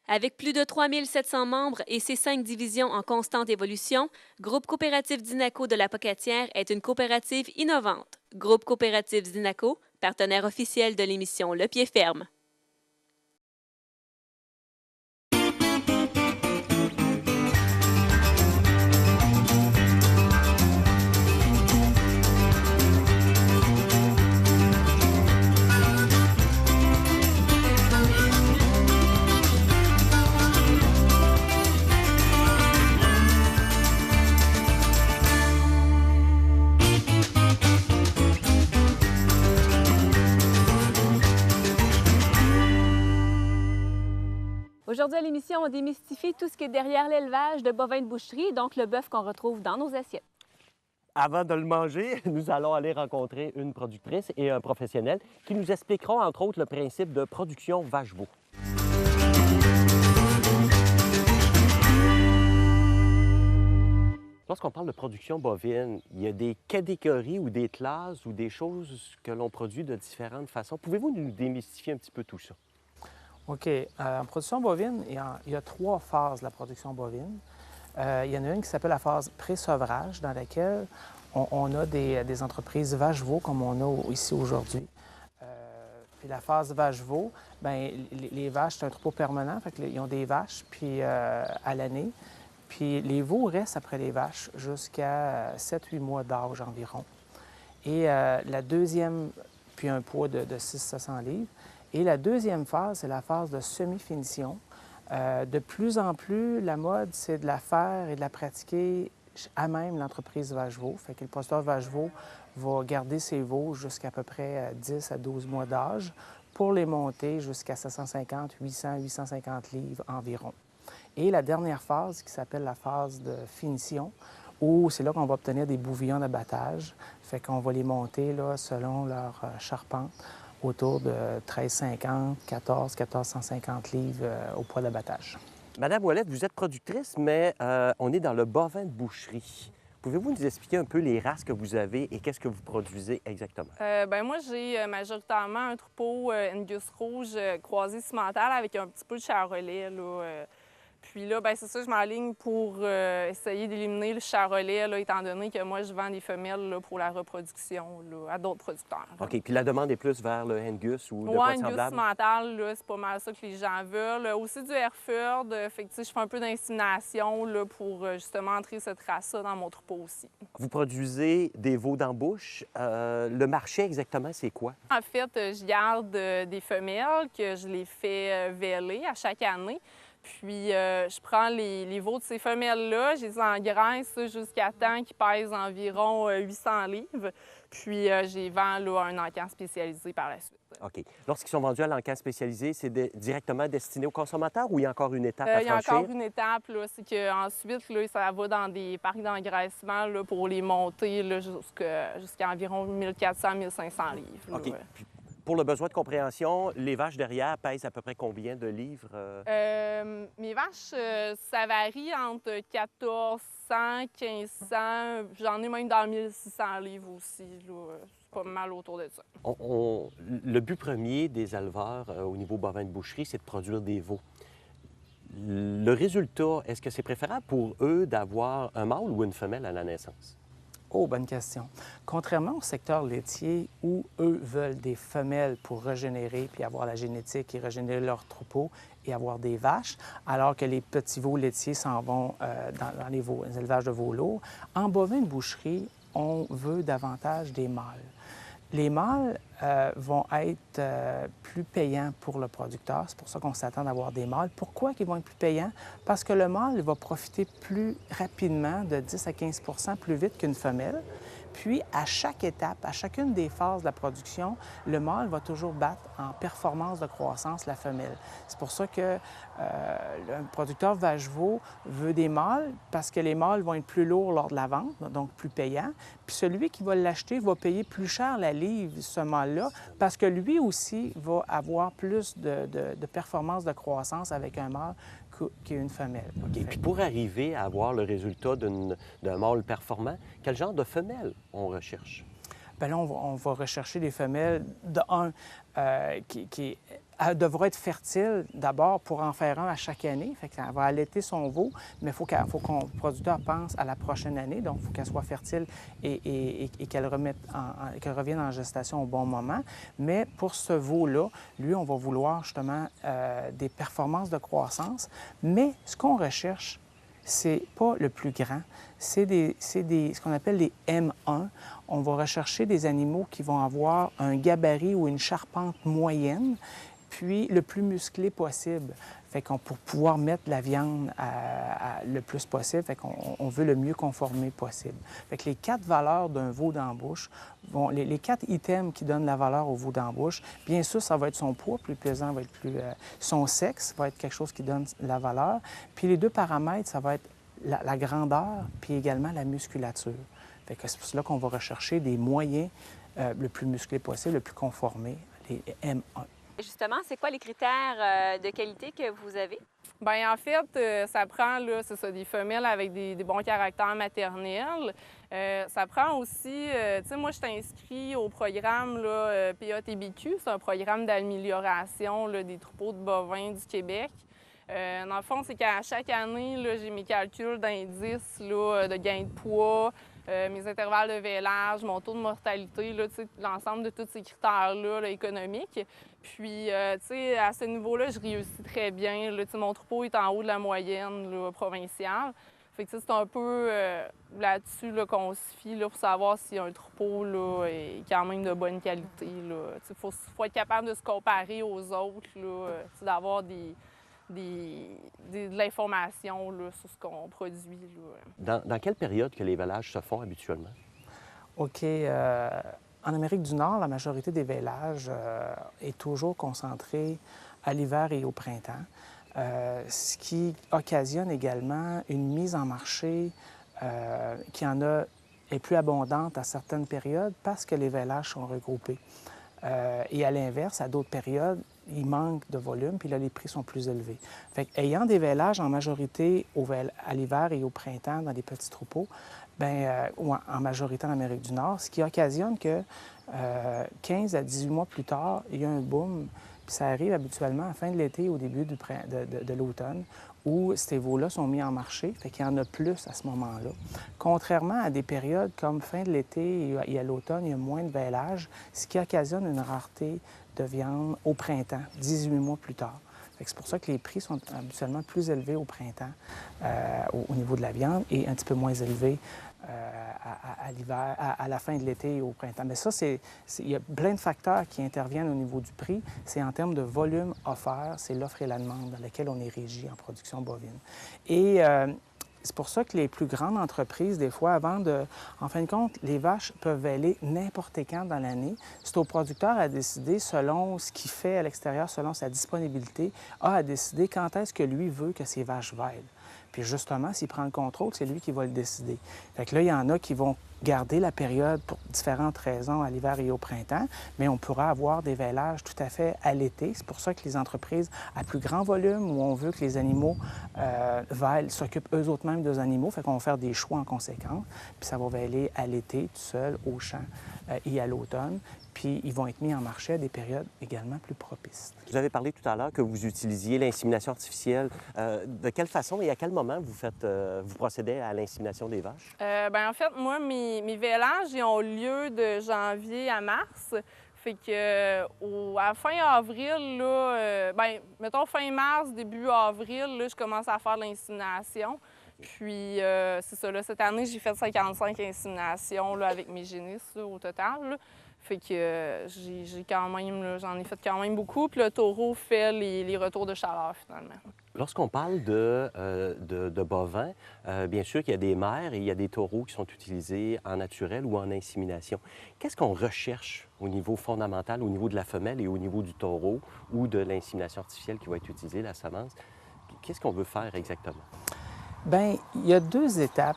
Avec plus de 3700 membres et ses 5 divisions en constante évolution, Groupe coopératif Dinaco de la Pocatière est une coopérative innovante. Groupe coopératif Dinaco, partenaire officiel de l'émission Le Pied Ferme. Aujourd'hui à l'émission, on démystifie tout ce qui est derrière l'élevage de bovins de boucherie, donc le bœuf qu'on retrouve dans nos assiettes. Avant de le manger, nous allons aller rencontrer une productrice et un professionnel qui nous expliqueront, entre autres, le principe de production vache-veau. Lorsqu'on parle de production bovine, il y a des catégories ou des classes ou des choses que l'on produit de différentes façons. Pouvez-vous nous démystifier un petit peu tout ça? OK. En production bovine, il y a 3 phases de la production bovine. Il y en a une qui s'appelle la phase pré-sevrage, dans laquelle on a des entreprises vache-veau comme on a ici aujourd'hui. Puis la phase vache-veau, bien, les vaches, c'est un troupeau permanent, fait qu'ils ont des vaches puis, à l'année. Puis les veaux restent après les vaches jusqu'à 7-8 mois d'âge environ. Et la deuxième, puis un poids de 600-700 livres. Et la deuxième phase, c'est la phase de semi-finition. De plus en plus, la mode, c'est de la faire et de la pratiquer à même l'entreprise vache-veau. Fait que le producteur vache-veau va garder ses veaux jusqu'à peu près 10 à 12 mois d'âge pour les monter jusqu'à 750, 800, 850 livres environ. Et la dernière phase, qui s'appelle la phase de finition, où c'est là qu'on va obtenir des bouvillons d'abattage. Fait qu'on va les monter là, selon leur charpente autour de 1350, 14, 1450 livres au poids d'abattage. Madame Ouellette, vous êtes productrice, mais on est dans le bovin de boucherie. Pouvez-vous nous expliquer un peu les races que vous avez et qu'est-ce que vous produisez exactement? Bien, moi, j'ai majoritairement un troupeau Angus rouge croisé cimental avec un petit peu de charolais, là. Puis là, bien, c'est ça, je m'enligne pour essayer d'éliminer le charolais, là, étant donné que moi, je vends des femelles là, pour la reproduction là, à d'autres producteurs. OK. Puis la demande est plus vers le Angus ou de Ouais, quoi de Angus semblable? cimental, là, c'est pas mal ça que les gens veulent. Aussi du Hereford, fait que, tu sais, je fais un peu d'insémination là, pour justement entrer cette race-là dans mon troupeau aussi. Vous produisez des veaux d'embauche. Le marché exactement, c'est quoi? En fait, je garde des femelles que je les fais véler à chaque année. Puis, je prends les veaux de ces femelles-là, je les engraisse jusqu'à temps qu'ils pèsent environ 800 livres. Puis, je les vends là, à un encan spécialisé par la suite. OK. Lorsqu'ils sont vendus à l'encan spécialisé, c'est directement destiné aux consommateurs ou il y a encore une étape à Il y a franchir? encore une étape, là, c'est qu'ensuite, là, ça va dans des parcs d'engraissement là, pour les monter là, jusqu'à environ 1400-1500 livres. Là, OK. ouais. Puis, pour le besoin de compréhension, les vaches derrière pèsent à peu près combien de livres? Mes vaches, ça varie entre 1400, 1500, j'en ai même dans 1600 livres aussi. C'est pas mal autour de ça. Le but premier des éleveurs au niveau bovin de boucherie, c'est de produire des veaux. Le résultat, est-ce que c'est préférable pour eux d'avoir un mâle ou une femelle à la naissance? Oh, bonne question. Contrairement au secteur laitier, où eux veulent des femelles pour régénérer puis avoir la génétique et régénérer leur troupeau et avoir des vaches, alors que les petits veaux laitiers s'en vont dans les élevages de veaux lourds, en bovin de boucherie, on veut davantage des mâles. Les mâles vont être plus payants pour le producteur. C'est pour ça qu'on s'attend d'avoir des mâles. Pourquoi ils vont être plus payants? Parce que le mâle va profiter plus rapidement, de 10 à 15 plus vite qu'une femelle. Puis, à chaque étape, à chacune des phases de la production, le mâle va toujours battre en performance de croissance la femelle. C'est pour ça que le producteur vache-veau veut des mâles, parce que les mâles vont être plus lourds lors de la vente, donc plus payants. Puis celui qui va l'acheter va payer plus cher la livre, ce mâle-là, parce que lui aussi va avoir plus de performance de croissance avec un mâle qu'une femelle. OK. Puis pour arriver à avoir le résultat d'un mâle performant, quel genre de femelle on recherche? Bien là, on va rechercher des femelles, de un, qui est elle devra être fertile d'abord pour en faire un à chaque année. Fait qu'elle va allaiter son veau, mais il faut que le producteur pense à la prochaine année. Donc, il faut qu'elle soit fertile et qu'elle revienne en gestation au bon moment. Mais pour ce veau-là, lui, on va vouloir justement des performances de croissance. Mais ce qu'on recherche, c'est pas le plus grand, c'est ce qu'on appelle des M1. On va rechercher des animaux qui vont avoir un gabarit ou une charpente moyenne, puis le plus musclé possible. Fait qu'on pour pouvoir mettre la viande le plus possible, fait qu'on veut le mieux conformer possible. Fait que les 4 valeurs d'un veau d'embauche, les 4 items qui donnent la valeur au veau d'embauche, bien sûr, ça va être son poids, plus pesant va être plus... son sexe va être quelque chose qui donne la valeur. Puis les 2 paramètres, ça va être la grandeur, puis également la musculature. Fait que c'est pour cela qu'on va rechercher des moyens le plus musclés possible, le plus conformés, les M1. Justement, c'est quoi les critères de qualité que vous avez? Bien, en fait, ça prend, là, c'est ça, des femelles avec des bons caractères maternels. Ça prend aussi, tu sais, moi, je suis inscrit au programme là, PATBQ, c'est un programme d'amélioration là, des troupeaux de bovins du Québec. Dans le fond, c'est qu'à chaque année, là, j'ai mes calculs d'indices là, de gain de poids, mes intervalles de vélage, mon taux de mortalité, là, l'ensemble de tous ces critères-là là, économiques. Puis, tu sais, à ce niveau-là, je réussis très bien. Là, mon troupeau est en haut de la moyenne là, provinciale. Fait que c'est un peu là-dessus là, qu'on se fie là, pour savoir si un troupeau là, est quand même de bonne qualité. Il faut être capable de se comparer aux autres, d'avoir de l'information là, sur ce qu'on produit. Là. Dans quelle période que les vélages se font habituellement? OK. En Amérique du Nord, la majorité des vélages est toujours concentrée à l'hiver et au printemps, ce qui occasionne également une mise en marché qui est plus abondante à certaines périodes parce que les vélages sont regroupés. Et à l'inverse, à d'autres périodes, il manque de volume, puis là, les prix sont plus élevés. Fait qu'ayant des vélages en majorité à l'hiver et au printemps dans des petits troupeaux, ou en majorité en Amérique du Nord, ce qui occasionne que 15 à 18 mois plus tard, il y a un boom, puis ça arrive habituellement à la fin de l'été, au début de l'automne, où ces veaux-là sont mis en marché, fait qu'il y en a plus à ce moment-là. Contrairement à des périodes comme fin de l'été et à l'automne, il y a moins de vélage, ce qui occasionne une rareté de viande au printemps, 18 mois plus tard. C'est pour ça que les prix sont habituellement plus élevés au printemps au niveau de la viande et un petit peu moins élevés à l'hiver, à la fin de l'été et au printemps. Mais ça, il y a plein de facteurs qui interviennent au niveau du prix. C'est en termes de volume offert, c'est l'offre et la demande dans laquelle on est régi en production bovine. Et c'est pour ça que les plus grandes entreprises, des fois, en fin de compte, les vaches peuvent véler n'importe quand dans l'année. C'est au producteur à décider, selon ce qu'il fait à l'extérieur, selon sa disponibilité, à décider quand est-ce que lui veut que ses vaches vêlent. Puis justement, s'il prend le contrôle, c'est lui qui va le décider. Fait que là, il y en a qui vont garder la période pour différentes raisons à l'hiver et au printemps, mais on pourra avoir des vélages tout à fait à l'été. C'est pour ça que les entreprises à plus grand volume, où on veut que les animaux vêlent, s'occupent eux-mêmes des animaux, fait qu'on va faire des choix en conséquence, puis ça va véler à l'été, tout seul, au champ et à l'automne. Puis ils vont être mis en marché à des périodes également plus propices. Vous avez parlé tout à l'heure que vous utilisiez l'insémination artificielle. De quelle façon et à quel moment vous procédez à l'insémination des vaches? En fait, moi, mes vélages, ils ont lieu de janvier à mars. Fait que à fin avril, là, mettons fin mars, début avril, là, je commence à faire l'insémination. Puis, c'est ça, là, cette année, j'ai fait 55 inséminations là, avec mes génisses là, au total. Là. Fait que j'en ai fait quand même beaucoup. Puis le taureau fait les retours de chaleur, finalement. Lorsqu'on parle de bovins, bien sûr qu'il y a des mères et il y a des taureaux qui sont utilisés en naturel ou en insémination. Qu'est-ce qu'on recherche au niveau fondamental, au niveau de la femelle et au niveau du taureau ou de l'insémination artificielle qui va être utilisée, la semence? Qu'est-ce qu'on veut faire exactement? Bien, il y a 2 étapes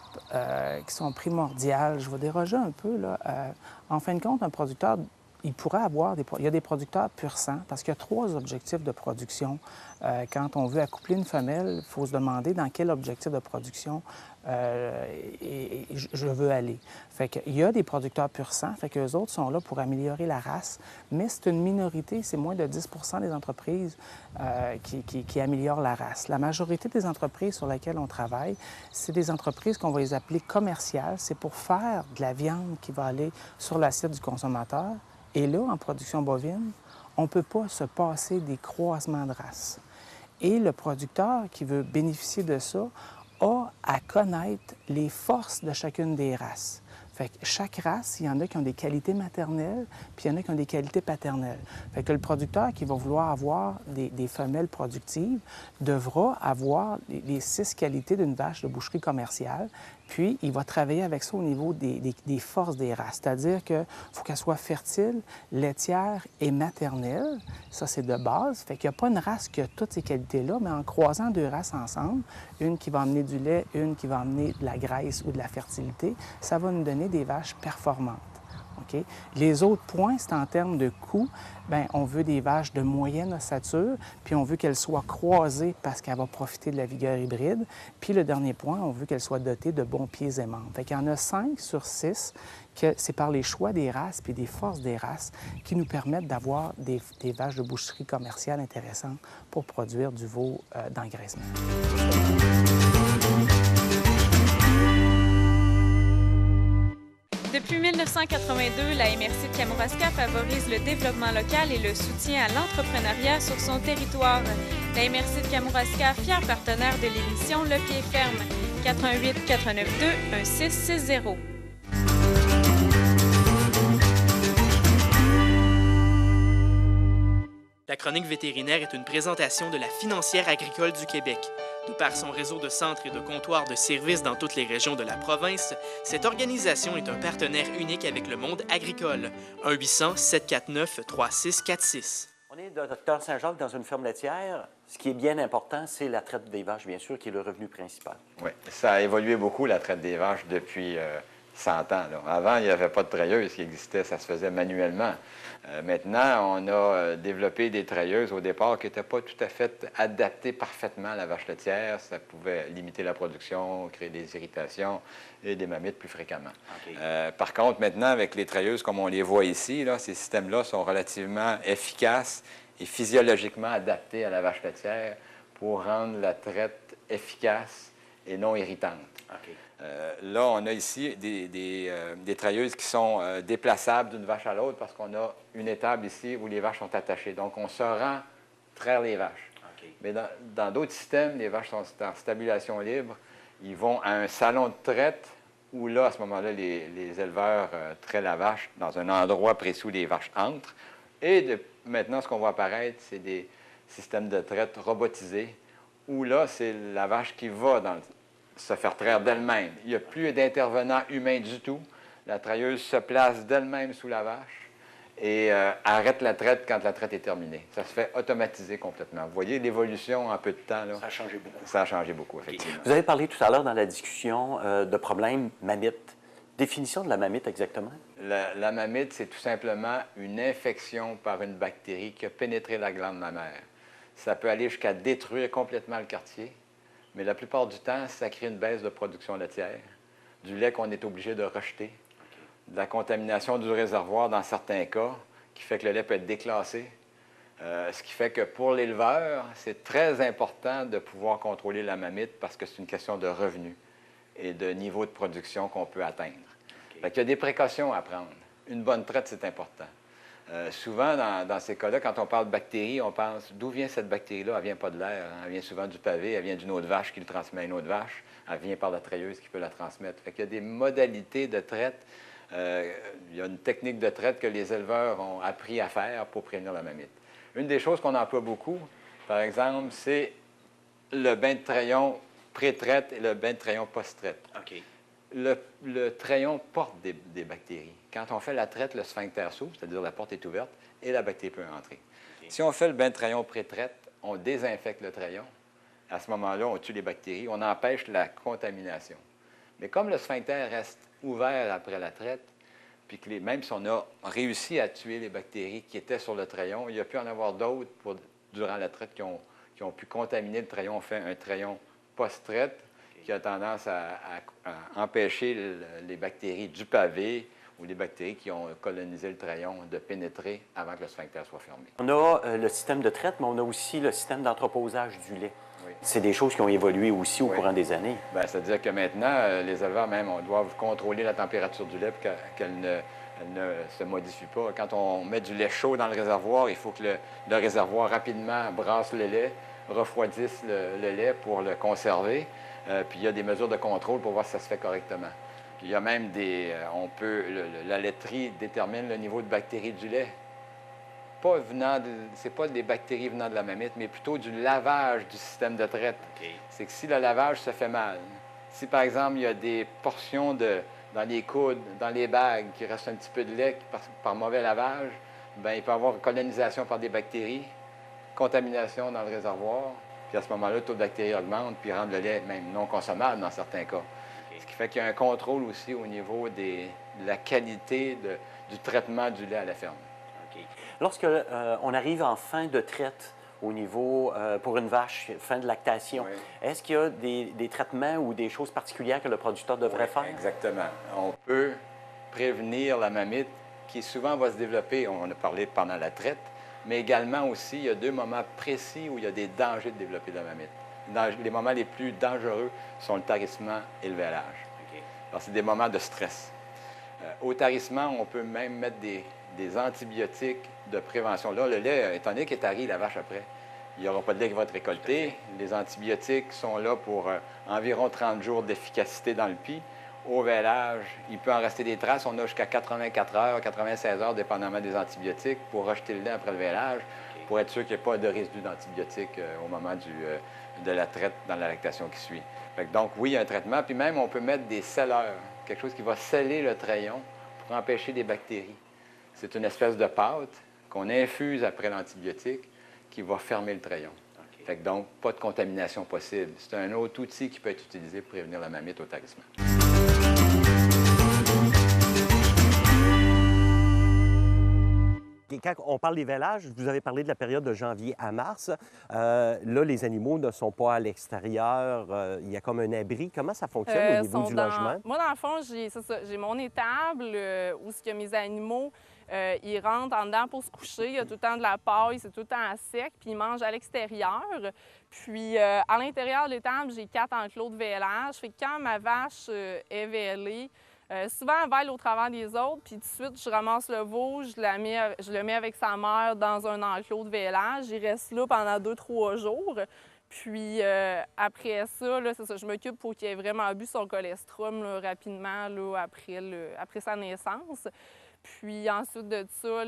qui sont primordiales. Je vais déroger un peu. Là. En fin de compte, un producteur il pourrait avoir il y a des producteurs pur sang parce qu'il y a 3 objectifs de production. Quand on veut accoupler une femelle, il faut se demander dans quel objectif de production je veux aller. Fait qu'il y a des producteurs pur sang, fait qu'eux autres sont là pour améliorer la race, mais c'est une minorité, c'est moins de 10 des entreprises qui améliorent la race. La majorité des entreprises sur lesquelles on travaille, c'est des entreprises qu'on va les appeler commerciales. C'est pour faire de la viande qui va aller sur l'assiette du consommateur. Et là, en production bovine, on ne peut pas se passer des croisements de races. Et le producteur qui veut bénéficier de ça a à connaître les forces de chacune des races. Fait que chaque race, il y en a qui ont des qualités maternelles, puis il y en a qui ont des qualités paternelles. Fait que le producteur qui va vouloir avoir des femelles productives devra avoir les 6 qualités d'une vache de boucherie commerciale, puis il va travailler avec ça au niveau des forces des races. C'est-à-dire qu'il faut qu'elle soit fertile, laitière et maternelle. Ça, c'est de base. Fait qu'il n'y a pas une race qui a toutes ces qualités-là, mais en croisant 2 races ensemble, une qui va amener du lait, une qui va amener de la graisse ou de la fertilité, ça va nous donner des vaches performantes. Okay? Les autres points, c'est en termes de coût. Bien, on veut des vaches de moyenne ossature, puis on veut qu'elles soient croisées parce qu'elles vont profiter de la vigueur hybride. Puis le dernier point, on veut qu'elles soient dotées de bons pieds et membres. Fait qu'il y en a 5 sur 6 que c'est par les choix des races puis des forces des races qui nous permettent d'avoir des vaches de boucherie commerciale intéressantes pour produire du veau d'engraissement. Depuis 1982, la MRC de Kamouraska favorise le développement local et le soutien à l'entrepreneuriat sur son territoire. La MRC de Kamouraska, fier partenaire de l'émission Le Pied Ferme, 88 492 1660. La chronique vétérinaire est une présentation de la Financière agricole du Québec. De par son réseau de centres et de comptoirs de services dans toutes les régions de la province, cette organisation est un partenaire unique avec le monde agricole. 1-800-749-3646. On est de Dr Saint-Jacques dans une ferme laitière. Ce qui est bien important, c'est la traite des vaches, bien sûr, qui est le revenu principal. Oui, ça a évolué beaucoup, la traite des vaches, depuis 100 ans. Là. Avant, il n'y avait pas de treilleuse qui existait, ça se faisait manuellement. Maintenant, on a développé des treilleuses au départ qui n'étaient pas tout à fait adaptées parfaitement à la vache laitière. Ça pouvait limiter la production, créer des irritations et des mammites plus fréquemment. Okay. Par contre, maintenant, avec les treilleuses comme on les voit ici, là, ces systèmes-là sont relativement efficaces et physiologiquement adaptés à la vache laitière pour rendre la traite efficace et non irritante. Okay. Là, on a ici des treilleuses qui sont déplaçables d'une vache à l'autre parce qu'on a une étable ici où les vaches sont attachées. Donc, on se rend traire les vaches. Okay. Mais dans d'autres systèmes, les vaches sont en stabulation libre. Ils vont à un salon de traite où là, à ce moment-là, les éleveurs traient la vache dans un endroit précis où les vaches entrent. Et maintenant, ce qu'on voit apparaître, c'est des systèmes de traite robotisés où là, c'est la vache qui va se faire traire d'elle-même. Il n'y a plus d'intervenant humain du tout. La trailleuse se place d'elle-même sous la vache et arrête la traite quand la traite est terminée. Ça se fait automatiser complètement. Vous voyez l'évolution en peu de temps, là? Ça a changé beaucoup. Ça a changé beaucoup, effectivement. Vous avez parlé tout à l'heure dans la discussion de problèmes mammites. Définition de la mammite exactement? La mammite, c'est tout simplement une infection par une bactérie qui a pénétré la glande mammaire. Ça peut aller jusqu'à détruire complètement le quartier. Mais la plupart du temps, ça crée une baisse de production laitière, du lait qu'on est obligé de rejeter, de la contamination du réservoir dans certains cas, qui fait que le lait peut être déclassé. Ce qui fait que pour l'éleveur, c'est très important de pouvoir contrôler la mammite parce que c'est une question de revenus et de niveau de production qu'on peut atteindre. Okay. Fait qu'il y a des précautions à prendre. Une bonne traite, c'est important. Souvent, dans ces cas-là, quand on parle de bactéries, on pense d'où vient cette bactérie-là? Elle ne vient pas de l'air, hein? Elle vient souvent du pavé, elle vient d'une autre vache qui le transmet à une autre vache, elle vient par la treilleuse qui peut la transmettre. Fait qu'il y a des modalités de traite, il y a une technique de traite que les éleveurs ont appris à faire pour prévenir la mammite. Une des choses qu'on emploie beaucoup, par exemple, c'est le bain de traillon pré-traite et le bain de traillon post-traite. Okay. Le traillon porte des bactéries. Quand on fait la traite, le sphincter s'ouvre, c'est-à-dire la porte est ouverte, et la bactérie peut entrer. Okay. Si on fait le bain de traillon pré-traite, on désinfecte le traillon. À ce moment-là, on tue les bactéries, on empêche la contamination. Mais comme le sphincter reste ouvert après la traite, puis que même si on a réussi à tuer les bactéries qui étaient sur le trayon, il y a pu en avoir d'autres durant la traite qui ont pu contaminer le trayon. On fait un trayon post-traite qui a tendance à empêcher les bactéries du pavé ou les bactéries qui ont colonisé le trayon de pénétrer avant que le sphincter soit fermé. On a le système de traite, mais on a aussi le système d'entreposage du lait. Oui. C'est des choses qui ont évolué aussi au courant des années. Bien, c'est-à-dire que maintenant, les éleveurs même doivent contrôler la température du lait pour qu'elle ne se modifie pas. Quand on met du lait chaud dans le réservoir, il faut que le réservoir rapidement brasse le lait, refroidisse le lait pour le conserver. Puis il y a des mesures de contrôle pour voir si ça se fait correctement. Puis il y a même la laiterie détermine le niveau de bactéries du lait. C'est pas des bactéries venant de la mamite, mais plutôt du lavage du système de traite. Okay. C'est que si le lavage se fait mal, si par exemple il y a des portions dans les coudes, dans les bagues, qui reste un petit peu de lait par mauvais lavage, bien, il peut y avoir colonisation par des bactéries, contamination dans le réservoir, puis à ce moment-là, le taux de bactéries augmente, puis rend le lait même non consommable dans certains cas. Okay. Ce qui fait qu'il y a un contrôle aussi au niveau de la qualité du traitement du lait à la ferme. Lorsque on arrive en fin de traite au niveau, pour une vache, fin de lactation, oui. Est-ce qu'il y a des traitements ou des choses particulières que le producteur devrait faire? Exactement. On peut prévenir la mamite qui souvent va se développer, on en a parlé pendant la traite, mais également aussi, il y a 2 moments précis où il y a des dangers de développer de la mamite. Les moments les plus dangereux sont le tarissement et le vêlage. Okay. Alors, c'est des moments de stress. Au tarissement, on peut même mettre des antibiotiques de prévention. Là, le lait, étant donné qu'il est tari, la vache après, il n'y aura pas de lait qui va être récolté. Les antibiotiques sont là pour environ 30 jours d'efficacité dans le pis. Au vêlage, il peut en rester des traces. On a jusqu'à 84 heures, 96 heures, dépendamment des antibiotiques, pour rejeter le lait après le vêlage, pour être sûr qu'il n'y ait pas de résidu d'antibiotiques au moment de la traite dans la lactation qui suit. Donc, oui, il y a un traitement. Puis même, on peut mettre des scelleurs, quelque chose qui va sceller le trayon pour empêcher des bactéries. C'est une espèce de pâte qu'on infuse après l'antibiotique qui va fermer le trayon. Okay. Fait que donc, pas de contamination possible. C'est un autre outil qui peut être utilisé pour prévenir la mamite au tarissement. Et quand on parle des vêlages, vous avez parlé de la période de janvier à mars. Là, les animaux ne sont pas à l'extérieur. Il y a comme un abri. Comment ça fonctionne au niveau du logement? Moi, dans le fond, j'ai mon étable où il y a mes animaux. Ils rentrent en dedans pour se coucher. Il y a tout le temps de la paille, c'est tout le temps à sec, puis ils mangent à l'extérieur. Puis, à l'intérieur de l'étable, j'ai 4 enclos de vêlage. Fait que quand ma vache est vêlée, souvent, elle vêle au travers des autres, puis tout de suite, je ramasse le veau, je le mets avec sa mère dans un enclos de vêlage. Il reste là pendant 2-3 jours. Puis après ça, c'est ça, je m'occupe pour qu'il ait vraiment bu son colostrum là, rapidement là, après sa naissance. Puis ensuite de ça,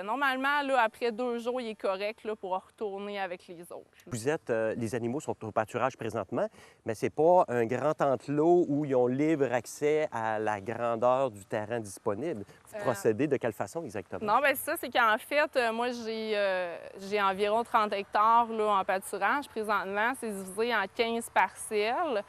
normalement, après 2 jours, il est correct là, pour retourner avec les autres. Vous êtes, les animaux sont au pâturage présentement, mais c'est pas un grand enclos où ils ont libre accès à la grandeur du terrain disponible. Vous procédez de quelle façon exactement? Non, bien ça, c'est qu'en fait, moi, j'ai environ 30 hectares là, en pâturage présentement. C'est divisé en 15 parcelles.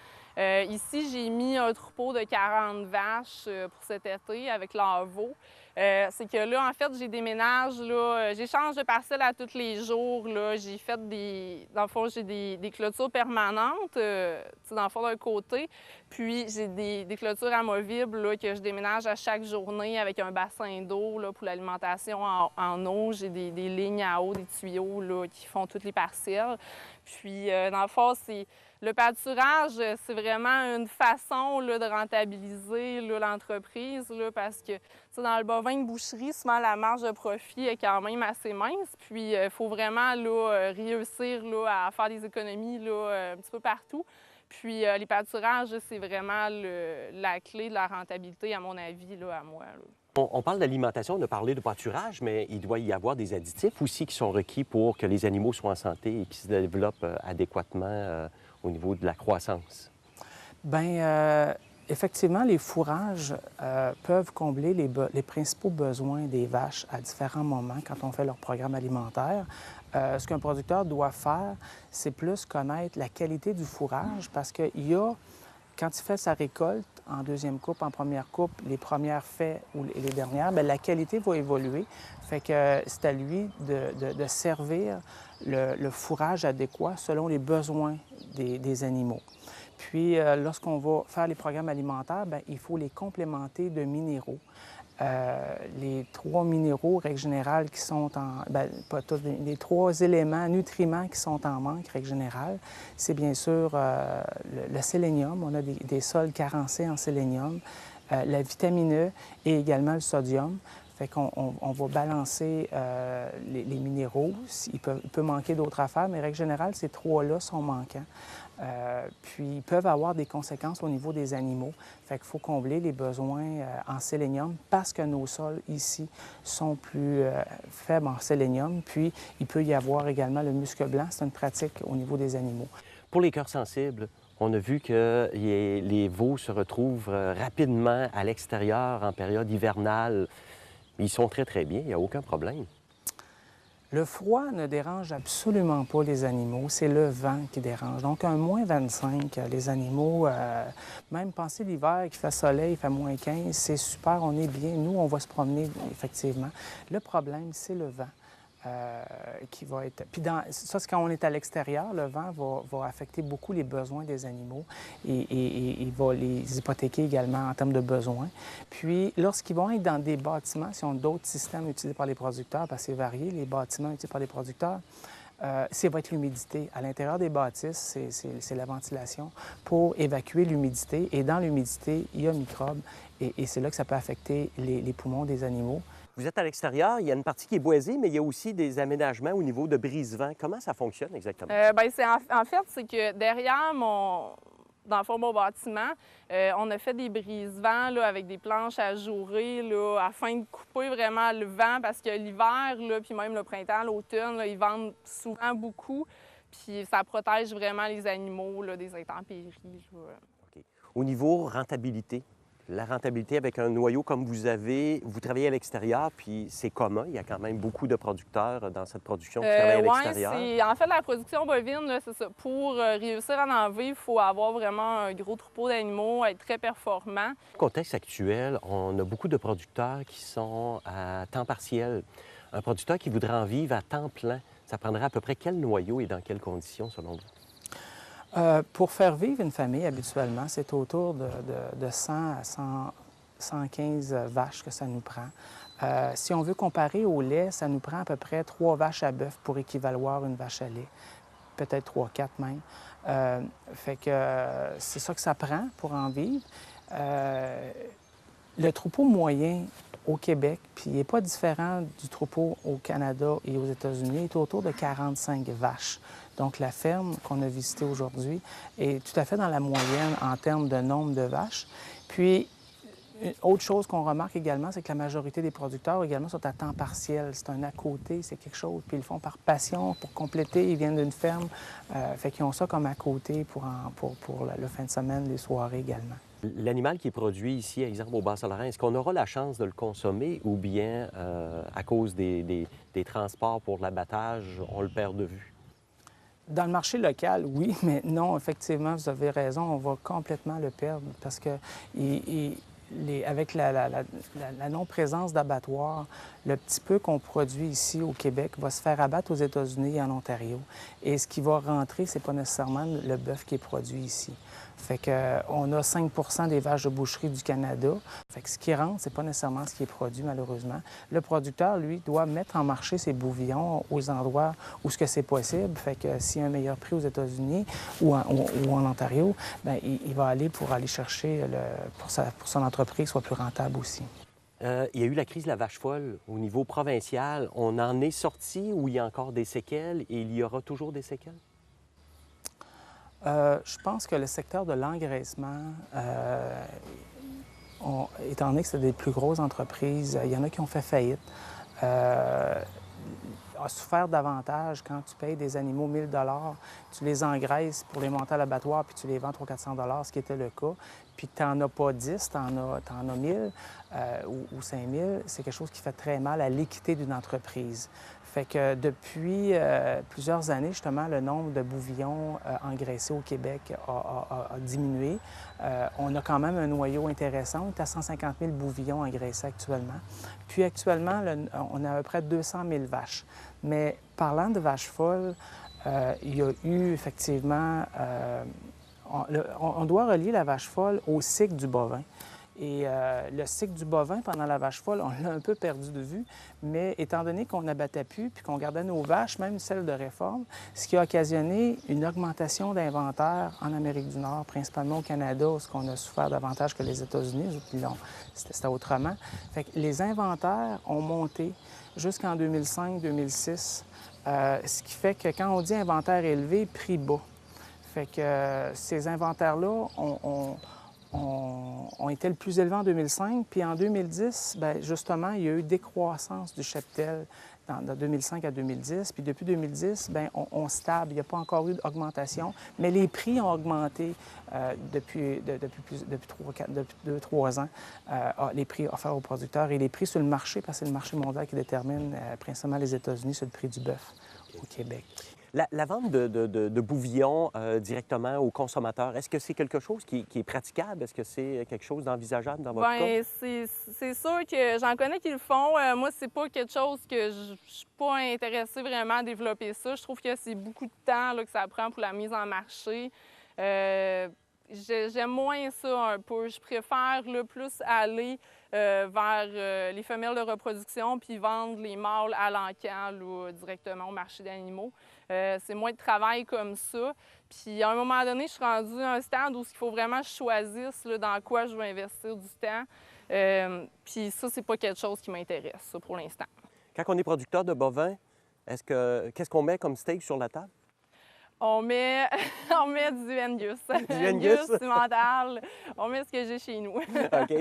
Ici, j'ai mis un troupeau de 40 vaches pour cet été avec leur veau. C'est que là, en fait, j'ai des ménages, là, j'échange de parcelles à tous les jours. Là. J'ai fait dans le fond, j'ai des clôtures permanentes, dans le fond d'un côté. Puis j'ai des clôtures amovibles là, que je déménage à chaque journée avec un bassin d'eau là, pour l'alimentation en eau. J'ai des lignes à eau, des tuyaux là, qui font toutes les parcelles. Puis, dans le fond, le pâturage, c'est vraiment une façon là, de rentabiliser l'entreprise là, parce que dans le bovin de boucherie, souvent la marge de profit est quand même assez mince. Puis il faut vraiment là, réussir là, à faire des économies là, un petit peu partout. Puis les pâturages, c'est vraiment la clé de la rentabilité, à mon avis, là, à moi. Là. On parle d'alimentation, on a parlé de pâturage, mais il doit y avoir des additifs aussi qui sont requis pour que les animaux soient en santé et qu'ils se développent adéquatement au niveau de la croissance. Bien, effectivement, les fourrages peuvent combler les principaux besoins des vaches à différents moments quand on fait leur programme alimentaire. Ce qu'un producteur doit faire, c'est plus connaître la qualité du fourrage parce qu'il y a quand il fait sa récolte, en deuxième coupe, en première coupe, les premières faies ou les dernières, bien, la qualité va évoluer. Fait que c'est à lui de servir le fourrage adéquat selon les besoins des animaux. Puis, lorsqu'on va faire les programmes alimentaires, bien, il faut les complémenter de minéraux. Les 3 minéraux, règle générale, qui sont en... Bien, pas tous, les 3 éléments, nutriments qui sont en manque, règle générale, c'est bien sûr le sélénium. On a des sols carencés en sélénium, la vitamine E et également le sodium. Fait qu'on va balancer les minéraux. Il peut manquer d'autres affaires, mais règle générale, ces 3-là sont manquants. Puis, ils peuvent avoir des conséquences au niveau des animaux. Fait qu'il faut combler les besoins en sélénium parce que nos sols ici sont plus faibles en sélénium. Puis, il peut y avoir également le muscle blanc. C'est une pratique au niveau des animaux. Pour les cœurs sensibles, on a vu que les veaux se retrouvent rapidement à l'extérieur en période hivernale. Ils sont très, très bien. Il n'y a aucun problème. Le froid ne dérange absolument pas les animaux, c'est le vent qui dérange. Donc, un moins 25, les animaux, même penser l'hiver qu'il fait soleil, il fait moins 15, c'est super, on est bien. Nous, on va se promener, effectivement. Le problème, c'est le vent qui va être... Puis ça, c'est quand on est à l'extérieur, le vent va affecter beaucoup les besoins des animaux et il va les hypothéquer également en termes de besoins. Puis, lorsqu'ils vont être dans des bâtiments, si on a d'autres systèmes utilisés par les producteurs, parce que c'est varié, les bâtiments utilisés par les producteurs, ça va être l'humidité. À l'intérieur des bâtisses, c'est la ventilation pour évacuer l'humidité. Et dans l'humidité, il y a microbes et c'est là que ça peut affecter les poumons des animaux. Vous êtes à l'extérieur, il y a une partie qui est boisée, mais il y a aussi des aménagements au niveau de brise-vent. Comment ça fonctionne exactement? En fait, c'est que derrière dans le fond, mon bâtiment, on a fait des brise-vents là, avec des planches ajourées là, afin de couper vraiment le vent parce que l'hiver, puis même le printemps, l'automne, ils vendent souvent beaucoup. Puis ça protège vraiment les animaux là, des intempéries. Là. OK. Au niveau rentabilité, la rentabilité avec un noyau comme vous avez, vous travaillez à l'extérieur, puis c'est commun. Il y a quand même beaucoup de producteurs dans cette production qui travaillent à l'extérieur. Oui, en fait, la production bovine, c'est ça. Pour réussir à en vivre, il faut avoir vraiment un gros troupeau d'animaux, être très performant. Au contexte actuel, on a beaucoup de producteurs qui sont à temps partiel. Un producteur qui voudrait en vivre à temps plein, ça prendrait à peu près quel noyau et dans quelles conditions, selon vous? Pour faire vivre une famille, habituellement, c'est autour de 100 à 115 vaches que ça nous prend. Si on veut comparer au lait, ça nous prend à peu près 3 vaches à bœuf pour équivaloir une vache à lait. Peut-être 3, 4 même. Fait que c'est ça que ça prend pour en vivre. Le troupeau moyen au Québec, puis il n'est pas différent du troupeau au Canada et aux États-Unis, est autour de 45 vaches. Donc, la ferme qu'on a visitée aujourd'hui est tout à fait dans la moyenne en termes de nombre de vaches. Puis, une autre chose qu'on remarque également, c'est que la majorité des producteurs également sont à temps partiel. C'est un à côté, c'est quelque chose. Puis, ils le font par passion, pour compléter. Ils viennent d'une ferme. Fait qu'ils ont ça comme à côté pour le fin de semaine, les soirées également. L'animal qui est produit ici, exemple au Bas-Saint-Laurent, est-ce qu'on aura la chance de le consommer ou bien, à cause des transports pour l'abattage, on le perd de vue? Dans le marché local, oui, mais non, effectivement, vous avez raison, on va complètement le perdre parce que avec la non-présence d'abattoirs, le petit peu qu'on produit ici au Québec va se faire abattre aux États-Unis et en Ontario. Et ce qui va rentrer, c'est pas nécessairement le bœuf qui est produit ici. Fait qu'on a 5 des vaches de boucherie du Canada. Fait que ce qui rentre, c'est pas nécessairement ce qui est produit, malheureusement. Le producteur, lui, doit mettre en marché ses bouvillons aux endroits où c'est possible. Fait que s'il y a un meilleur prix aux États-Unis ou en Ontario, bien, il va aller pour aller chercher pour son entreprise soit plus rentable aussi. Il y a eu la crise de la vache folle au niveau provincial. On en est sorti ou il y a encore des séquelles et il y aura toujours des séquelles? Je pense que le secteur de l'engraissement, étant donné que c'est des plus grosses entreprises, il y en a qui ont fait faillite, a souffert davantage quand tu payes des animaux 1 000 $, tu les engraisses pour les monter à l'abattoir puis tu les vends 300 à 400 $, ce qui était le cas, puis tu n'en as pas 10, tu en as 1 000 ou 5 000, c'est quelque chose qui fait très mal à l'équité d'une entreprise. Fait que depuis plusieurs années, justement, le nombre de bouvillons engraissés au Québec a diminué. On a quand même un noyau intéressant. On est à 150 000 bouvillons engraissés actuellement. Puis actuellement, on a à peu près 200 000 vaches. Mais parlant de vaches folles, il y a eu effectivement... on doit relier la vache folle au cycle du bovin. Et le cycle du bovin, pendant la vache folle, on l'a un peu perdu de vue, mais étant donné qu'on n'abattait plus puis qu'on gardait nos vaches, même celles de réforme, ce qui a occasionné une augmentation d'inventaire en Amérique du Nord, principalement au Canada, où on a souffert davantage que les États-Unis. C'était autrement. Fait que les inventaires ont monté jusqu'en 2005-2006, ce qui fait que quand on dit inventaire élevé, prix bas. Fait que ces inventaires-là ont été le plus élevés en 2005. Puis en 2010, bien, justement, il y a eu décroissance du cheptel de 2005 à 2010. Puis depuis 2010, bien, on stable. Il n'y a pas encore eu d'augmentation, mais les prix ont augmenté depuis 2-3 ans, les prix offerts aux producteurs et les prix sur le marché, parce que c'est le marché mondial qui détermine principalement les États-Unis sur le prix du bœuf au Québec. La vente de bouvillons directement aux consommateurs, est-ce que c'est quelque chose qui est praticable? Est-ce que c'est quelque chose d'envisageable dans votre cas? Bien, c'est sûr que j'en connais qui le font. Moi, c'est pas quelque chose que je suis pas intéressée vraiment à développer ça. Je trouve que c'est beaucoup de temps là, que ça prend pour la mise en marché. J'aime moins ça un peu. Je préfère là, plus aller vers les femelles de reproduction puis vendre les mâles à l'encan directement au marché d'animaux. C'est moins de travail comme ça. Puis à un moment donné, je suis rendue à un stade où il faut vraiment que je choisisse là, dans quoi je veux investir du temps. Puis ça, c'est pas quelque chose qui m'intéresse, ça, pour l'instant. Quand on est producteur de bovins, qu'est-ce qu'on met comme steak sur la table? On met du Angus. Du Angus? Cimental. On met ce que j'ai chez nous. OK.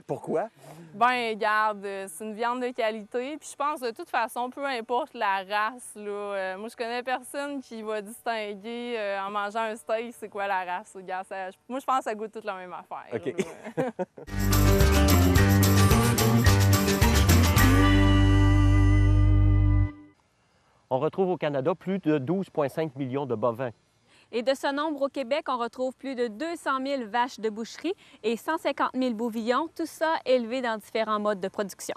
Pourquoi? Bien, regarde, c'est une viande de qualité. Puis je pense, de toute façon, peu importe la race, là, moi, je connais personne qui va distinguer en mangeant un steak, c'est quoi la race. Regarde, moi, je pense que ça goûte toute la même affaire. OK. On retrouve au Canada plus de 12,5 millions de bovins. Et de ce nombre au Québec, on retrouve plus de 200 000 vaches de boucherie et 150 000 bouvillons, tout ça élevé dans différents modes de production.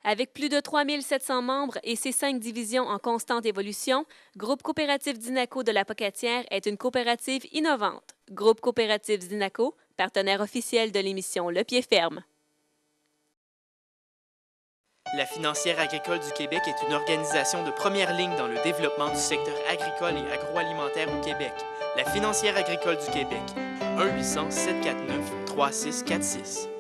Avec plus de 3 700 membres et ses 5 divisions en constante évolution, Groupe coopératif Dinaco de la Pocatière est une coopérative innovante. Groupe coopératif Dinaco, partenaire officiel de l'émission Le Pied Ferme. La Financière agricole du Québec est une organisation de première ligne dans le développement du secteur agricole et agroalimentaire au Québec. La Financière agricole du Québec, 1-800-749-3646.